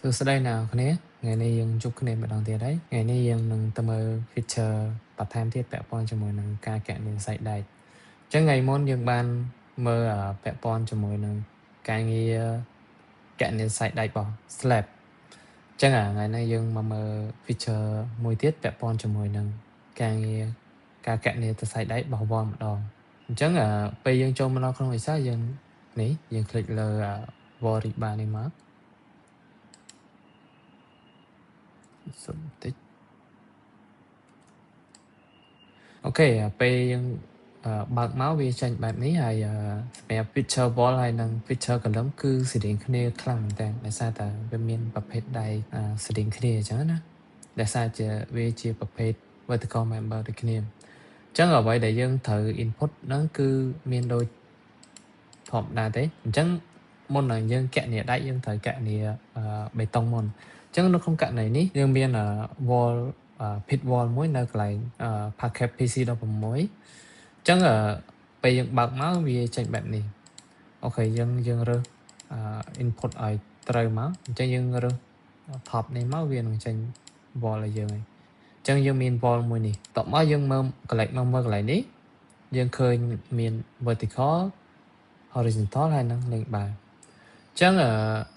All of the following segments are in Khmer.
សួស្តីអ្នកគ្នាថ្ងៃនេះយើងជួបគ្នាម្ដងទៀតហើយថ្ងៃនេះយើងនឹងទៅមើល feature បន្ថែមទៀតពាក់ព័ន្ធជាមួយនឹងការកណនាសាច់ដែកអញ្ចឹងថ្ងៃមុនយើងបានមើលពាក់ព័ន្ធជាមួយនឹងការងារកណនាសាច់ដែករបស់ slab អញ្ចឹងថ្ងៃនេះយើងមកមើល feature មួយទៀតពាក់ព័ន្ធជាមួយនឹងការងារការកណនាទៅសាច់ដែករបស់ wall ម្ដងអញ្ចឹងពេលយើងចូលមកដល់ក្នុង Excel យើងនេះយើងคลิกលើ wall rebar នេះមកសុំបន្តិចអូខេពេលយើងបើកមកវាចេញបែបនេះហើយសម្រាប់ picture wall ហើយនិង picture column គឺស្រដៀងគ្នាខ្លាំងមែនតើដោយសារតែវាមានប្រភេទដៃស្រដៀងគ្នាអញ្ចឹងណាដោយសារវាជាប្រភេទ vertical member ដូចគ្នាអញ្ចឹងអ្វីដែលយើងត្រូវ input ហ្នឹងគឺមានដូចធម្មតាទេអញ្ចឹងមុននឹងយើងកណនាដែកយើងត្រូវកណនាបេតុងមុនអញ្ចឹងនៅក្នុងករណីនេះយើងមាន wall pit wall មួយនៅកន្លែង parquet PC16 អញ្ចឹងពេលយើងបើកមកវាចេញបែបនេះអូខេយើងរើសinput ឲ្យត្រូវមកអញ្ចឹងយើងរើស top នេះមកវានឹងចេញ wall ឲ្យយើងហើយអញ្ចឹងយើងមាន wall មួយនេះតបមកយើងមើលកន្លែងមើលកន្លែងនេះយើងឃើញមាន vertical horizontal ហើយនឹង link bar អញ្ចឹង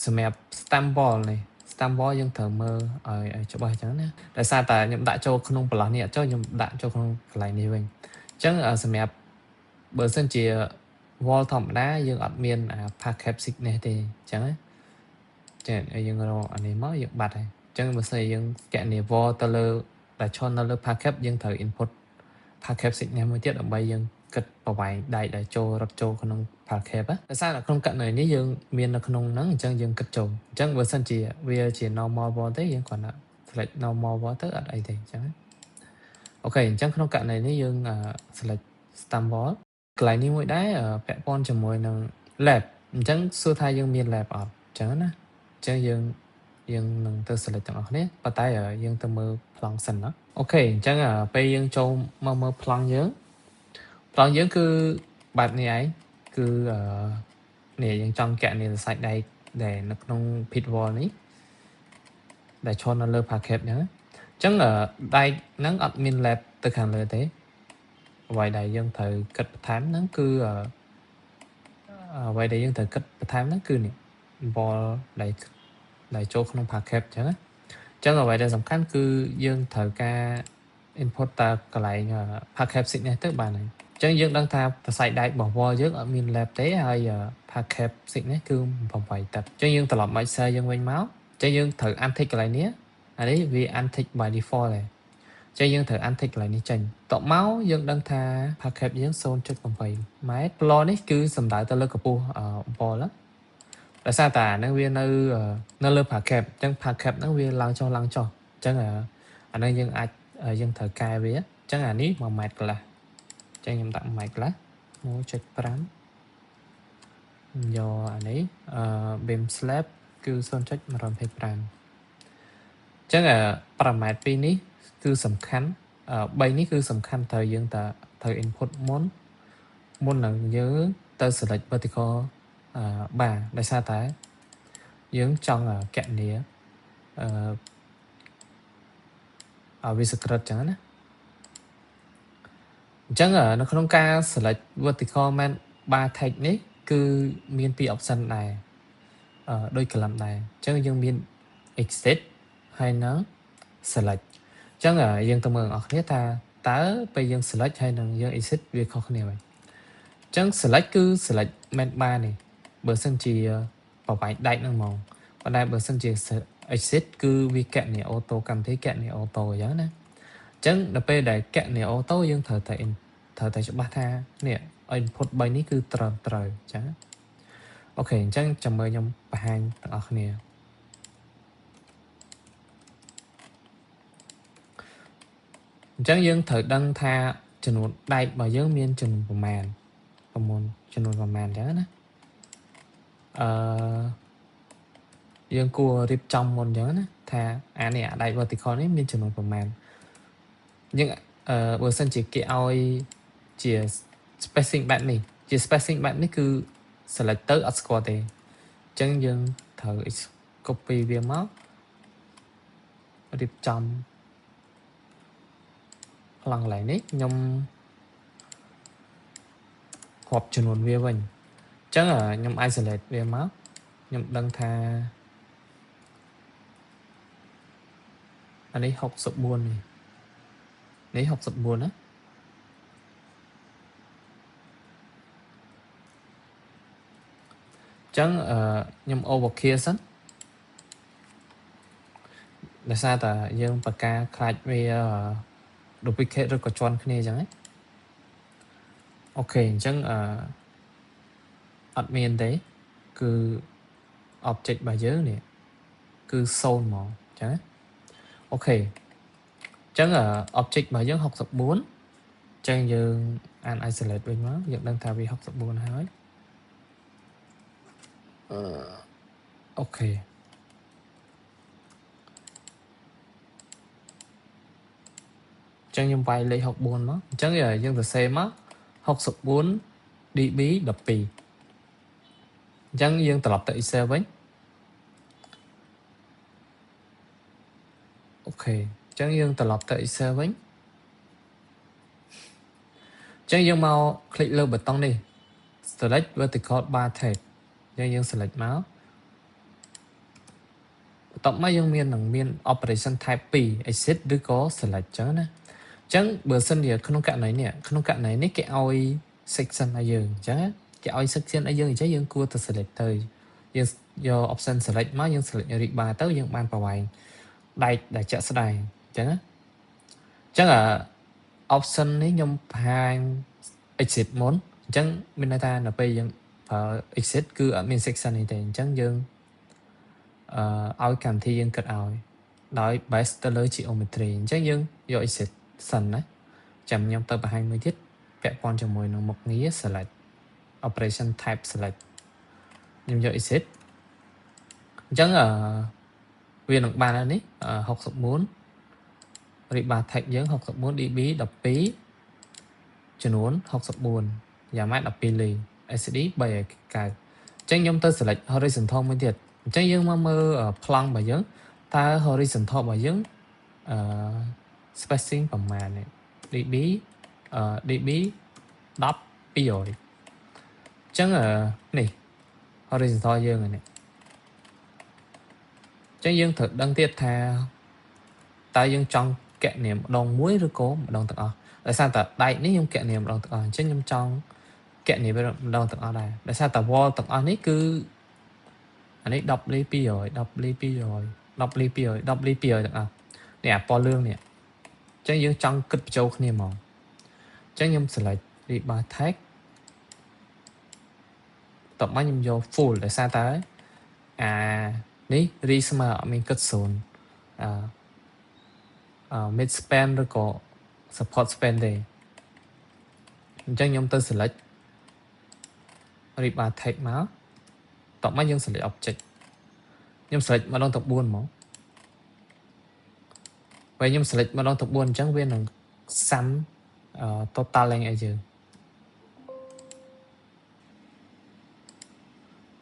សម្រាប់ stamp wall នេះ stamp wall យើងត្រូវមើលឲ្យច្បាស់អញ្ចឹងណាដោយសារតែខ្ញុំដាក់ចូលក្នុងប្រឡោះនេះអត់ចូលខ្ញុំដាក់ចូលក្នុងកន្លែងនេះវិញអញ្ចឹងសម្រាប់បើសិនជា wall ធម្មតាយើងអត់មាន parquet thickness ទេអញ្ចឹងណាចាយើងរកអានេះមកយើងបាត់ហើយអញ្ចឹងបើសិនយើងកណនា wall ទៅលើដែលឈរនៅលើ parquet យើងត្រូវ input parquet thickness មួយទៀតដើម្បីយើងគិតប្រវែងដែកដែលចូលរត់ចូលក្នុង parquet ដោយសារតែក្នុងករណីនេះយើងមាននៅក្នុងហ្នឹងអញ្ចឹងយើងគិតចូលអញ្ចឹងបើសិនជាវាជា normal wall ទេយើងគ្រាន់តែ select normal wall ទៅអត់អីទេអញ្ចឹងអូខេអញ្ចឹងក្នុងករណីនេះយើង select stamp wall កន្លែងនេះមួយដែរពាក់ព័ន្ធជាមួយនឹង lab អញ្ចឹងសួរថាយើងមាន lab អត់អញ្ចឹងណាអញ្ចឹងយើងនឹងទៅ select ទាំងអស់គ្នាប៉ុន្តែយើងទៅមើលប្លង់សិនណាអូខេអញ្ចឹងពេលយើងចូលមកមើលប្លង់យើងគឺបែបនេះឯងគឺនេះយើងចង់កណនាសាច់ដែកដែលនៅក្នុង pit wall នេះដែលឈរនៅលើ parquet ហ្នឹងអញ្ចឹងដែកហ្នឹងអត់មាន lab ទៅខាងលើទេអ្វីដែលយើងត្រូវគិតបន្ថែមហ្នឹងគឺអ្វីដែលយើងត្រូវគិតបន្ថែមហ្នឹងគឺនេះ wall ដែលចូលក្នុង parquet អញ្ចឹងអញ្ចឹងអ្វីដែលសំខាន់គឺយើងត្រូវការ input តើកន្លែង parquet thickness ទៅបានហើយអញ្ចឹងយើងដឹងថាសរសៃដែករបស់ wall យើងអត់មាន lab ទេហើយ parquet thickness គឺ8ទឹកអញ្ចឹងយើងត្រឡប់មក Excel យើងវិញមកអញ្ចឹងយើងត្រូវ untick កន្លែងនេះអានេះវា untick by default ហើយអញ្ចឹងយើងត្រូវ untick កន្លែងនេះចេញតបមកយើងដឹងថា parquet យើង 0.8 ម៉ែត្រ floor នេះគឺសំដៅទៅលើកម្ពស់ wall ដោយសារតែអាហ្នឹងវានៅលើ parquet អញ្ចឹង parquet ហ្នឹងវាឡើងចុះអញ្ចឹងអាហ្នឹងយើងត្រូវកែវាអញ្ចឹងអានេះ1ម៉ែត្រកន្លះអញ្ចឹងខ្ញុំដាក់1ម៉ែត្រកន្លះ 1.5 យកអានេះbeam slab គឺ 0.125 អញ្ចឹងប៉ារ៉ាម៉ែត្រពីរនេះគឺសំខាន់3នេះគឺសំខាន់ត្រូវយើងត្រូវ input មុននឹងយើងទៅ select vertical bar ដោយសារតែយើងចង់កណនាវាសក្រិតចឹងណាអញ្ចឹងនៅក្នុងការ select vertical bar tag នេះគឺមានពីរ option ដែរដូច column ដែរអញ្ចឹងយើងមាន exit ហើយនឹង select អញ្ចឹងយើងទៅមើលអ្នកគ្នាថាតើពេលយើង select ហើយនឹងយើង exit វាខុសគ្នាហើយអញ្ចឹង select គឺ select main bar នេះបើសិនជាប្រវែងដែកហ្នឹងហ្មងប៉ុន្តែបើសិនជា exit គឺវាកណនាអូតូកម្មវិធីកណនាអូតូអញ្ចឹងណាអញ្ចឹងដល់ពេលដែលកណនាអូតូយើងត្រូវតែច្បាស់ថានេះ input 3នេះគឺត្រូវអញ្ចឹងអូខេអញ្ចឹងចាំមើលខ្ញុំបង្ហាញទាំងអស់គ្នាអញ្ចឹងយើងត្រូវដឹងថាចំនួនដែករបស់យើងមានចំនួនប្រមាណចំនួនប្រមាណអញ្ចឹងណាយើងគួររៀបចំមុនអញ្ចឹងណាថាអានេះដែក vertical នេះមានចំនួនប្រមាណយើងបើសិនជាគេឲ្យជា spacing បែបនេះគឺ select ទៅអត់ស្គាល់ទេអញ្ចឹងយើងត្រូវ copy វាមករៀបចំឡងឡើងនេះខ្ញុំរាប់ចំនួនវាវិញអញ្ចឹងខ្ញុំ isolate វាមកខ្ញុំដឹងថាអានេះ64នេះ64ណាចឹងខ្ញុំ overkill សិនដោយសារតែយើងបកការខ្លាចវា duplicate ឬក៏ជាន់គ្នាចឹងហ្នឹងអូខេអញ្ចឹងអត់មានទេគឺ object របស់យើងនេះគឺ0ហ្មងអញ្ចឹងអូខេអញ្ចឹងobject របស់យើង64អញ្ចឹងយើងអាន isolate វិញមកយើងដឹងថាវា64ហើយអូខេចឹងខ្ញុំវាយលេខ64មកអញ្ចឹងយើងសរសេរមក64 db 12អញ្ចឹងយើងត្រឡប់ទៅ Excel វិញអូខេអញ្ចឹងយើងត្រឡប់ទៅ Excel វិញអញ្ចឹងយើងមក click លើប៊ូតុងនេះ select vertical bar type អញ្ចឹងយើង select មកបន្ទាប់មកយើងមាន operation type 2 exit ឬក៏ select ចឹងណាអញ្ចឹងបើសិនជាក្នុងករណីនេះគេឲ្យ section ឲ្យយើងអញ្ចឹងគេឲ្យ section ឲ្យយើងអញ្ចឹងយើងគួរទៅ select ទៅយើងយក option select មកយើង select read bar ទៅយើងបានប្រវែងដែកដែលចាក់ស្ដែងអញ្ចឹងណាអញ្ចឹងoption នេះខ្ញុំបង្ហាញ exit មុនអញ្ចឹងមានន័យថានៅពេលយើងប្រើ exit គឺអត់មាន section នេះទេអញ្ចឹងយើងឲ្យកម្មវិធីយើងគិតឲ្យដោយ base ទៅលើ geometry អញ្ចឹងយើងយក exit សិនណាចាំខ្ញុំទៅបង្ហាញមួយទៀតពាក់ព័ន្ធជាមួយនឹងមុខងារ select operation type select ខ្ញុំយក exit អញ្ចឹងវានឹងបានហើយនេះ64 read bar type យើង64 db 12ចំនួន64យ៉ាងម៉េច12លេខ SD 3ឲ្យកើតអញ្ចឹងខ្ញុំទៅ select horizontal មួយទៀតអញ្ចឹងយើងមកមើលប្លង់របស់យើងតើ horizontal របស់យើងspacing ប្រមាណនេះ db db 1200អញ្ចឹងនេះ horizontal យើងនេះអញ្ចឹងយើងត្រូវដឹងទៀតថាតើយើងចង់កណនាម្ដងមួយឬក៏ម្ដងទាំងអស់ដោយសារតែដែកនេះខ្ញុំកណនាម្ដងទាំងអស់អញ្ចឹងខ្ញុំចង់កណនាម្ដងទាំងអស់ដែរដោយសារតែ wall ទាំងអស់នេះគឺអានេះ10លេខ200 10លេខ200 10លេខ200 10លេខ200ទាំងអស់នេះអាពណ៌លឿងនេះអញ្ចឹងយើងចង់គិតបញ្ចូលគ្នាហ្មងអញ្ចឹងខ្ញុំ select read bar text តបមកខ្ញុំយក full ដោយសារតែនេះ re ស្មើអត់មានគិត0mid span ឬក៏ support span ទេអញ្ចឹងខ្ញុំទៅ select read bar text មកតបមកយើង select object ខ្ញុំ select ម្ដងទៅ4ហ្មងពេលខ្ញុំ select ម្ដងទៅ4អញ្ចឹងវានឹងសាំ total length ឲ្យយើង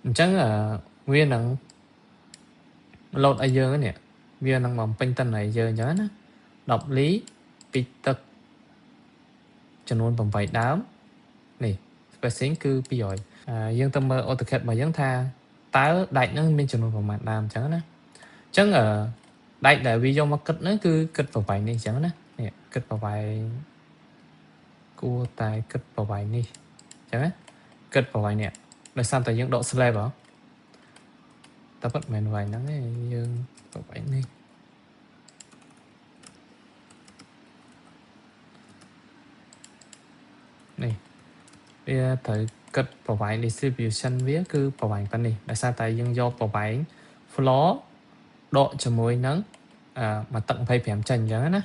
អញ្ចឹងវានឹង load ឲ្យយើងនេះវានឹងបំពេញតន័យយើងអញ្ចឹងណា10លីពីទឹកចំនួន8ដើមនេះ spacing គឺ200យើងទៅមើល AutoCAD របស់យើងថាតើដែកហ្នឹងមានចំនួនប្រមាណដើមអញ្ចឹងណាអញ្ចឹងដែកដែលវាយកមកគិតហ្នឹងគឺគិតប្រវែងនេះអញ្ចឹងណានេះគិតប្រវែងគួរតែគិតប្រវែងនេះអញ្ចឹងណាគិតប្រវែងនេះដោយសារតែយើងដក slab ហ៎តែពិតមិនមែនប្រវែងហ្នឹងទេយើងប្រវែងនេះនេះវាត្រូវគិតប្រវែង distribution វាគឺប្រវែងប៉ុណ្នេះដោយសារតែយើងយកប្រវែង floor ដកជាមួយនឹងមកទឹក25ចេញអញ្ចឹងណា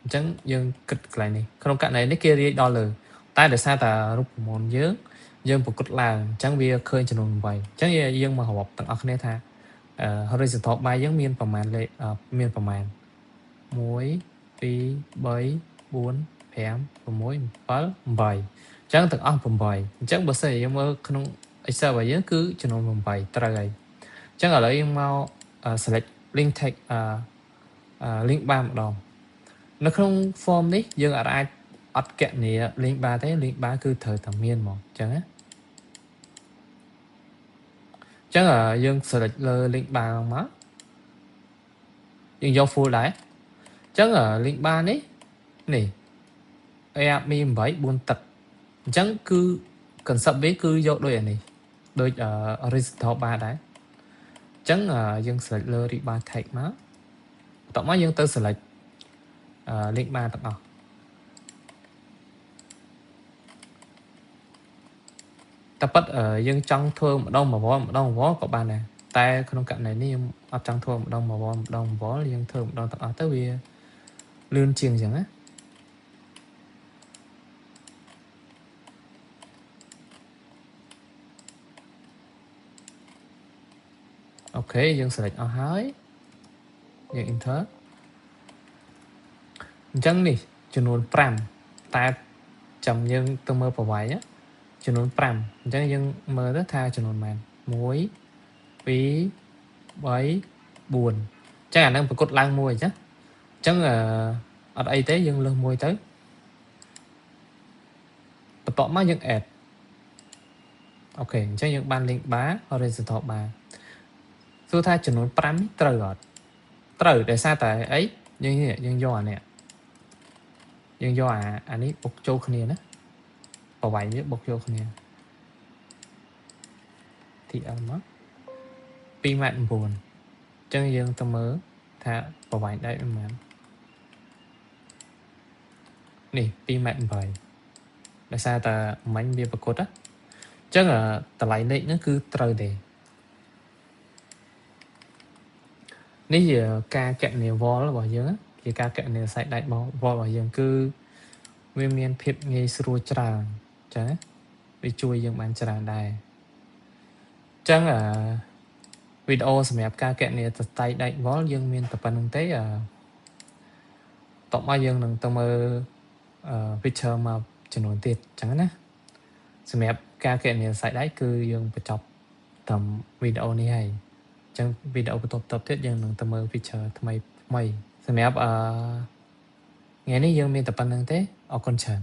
អញ្ចឹងយើងគិតកន្លែងនេះក្នុងករណីនេះគេរាយដល់លើតែដោយសារតែរូបមន្តយើងប្រកួតឡើងអញ្ចឹងវាឃើញចំនួន8អញ្ចឹងយើងមករាប់ទាំងអស់គ្នាថា horizontal bar យើងមានប្រមាណលេខមានប្រមាណ1 2 3 4 5 6 7 8ចឹងទាំងអស់8អញ្ចឹងបើសិនយើងមើលក្នុង Excel របស់យើងគឺចំនួន8ត្រូវហើយអញ្ចឹងឥឡូវយើងមក select link text link bar ម្ដងនៅក្នុង form នេះយើងអាចអត់កណនី link bar ទេ link bar គឺត្រូវតែមានហ្មងអញ្ចឹងណាអញ្ចឹងយើង select លើ link bar មកយើងយក full ដែរអញ្ចឹង link bar នេះ ARB 8 4 ទឹកអញ្ចឹងគឺ concept វាគឺយកដូចអានេះដូច horizontal bar ដែរអញ្ចឹងយើង select លើ rebar text មកបន្ទាប់មកយើងទៅ select link bar ទាំងអស់តែប៉ិតយើងចង់ធ្វើម្ដងមួយវល់ក៏បានដែរតែក្នុងករណីនេះខ្ញុំអត់ចង់ធ្វើម្ដងមួយវល់យើងធ្វើម្ដងទាំងអស់ទៅវាលឿនជាងអញ្ចឹងណាអូខេយើង select អស់ហើយយើង enter អញ្ចឹងនេះចំនួន5តែចាំយើងទៅមើលប្រវែងចំនួន5អញ្ចឹងយើងមើលទៅថាចំនួនប៉ុន្មាន1 2 3 4អញ្ចឹងអានឹងប្រកួតឡើងមួយអញ្ចឹងអត់អីទេយើងលើសមួយទៅបន្ទាប់មកយើង add អូខេអញ្ចឹងយើងបាន link bar horizontal bar សួរថាចំនួន5នេះត្រូវអត់ត្រូវដោយសារតែអីយើងយកអានេះយើងយកអានេះបុកចូលគ្នាណាប្រវែងវាបុកចូលគ្នា TL មក 2.9 ម៉ែត្រអញ្ចឹងយើងទៅមើលថាប្រវែងដែកប្រហែលនេះ 2.8 ម៉ែត្រដោយសារតែមិញវាប្រកួតអញ្ចឹងតម្លៃលេខហ្នឹងគឺត្រូវទេនេះជាការកណនី wall របស់យើងជាការកណនី site ដែក wall របស់យើងគឺវាមានភាពងាយស្រួលច្រើនអញ្ចឹងវាជួយយើងបានច្រើនដែរអញ្ចឹងវីដេអូសម្រាប់ការកណនី site ដែក wall យើងមានតែប៉ុណ្្នឹងទេតបមកយើងនឹងទៅមើលpicture មកចំនួនទៀតអញ្ចឹងណាសម្រាប់ការកណនី site ដែកគឺយើងបញ្ចប់តាមវីដេអូនេះហើយអញ្ចឹងវីដេអូបន្តទៀតយើងនឹងទៅមើល picture ថ្មីសម្រាប់ថ្ងៃនេះយើងមានតែប៉ុណ្្នឹងទេអរគុណច្រើន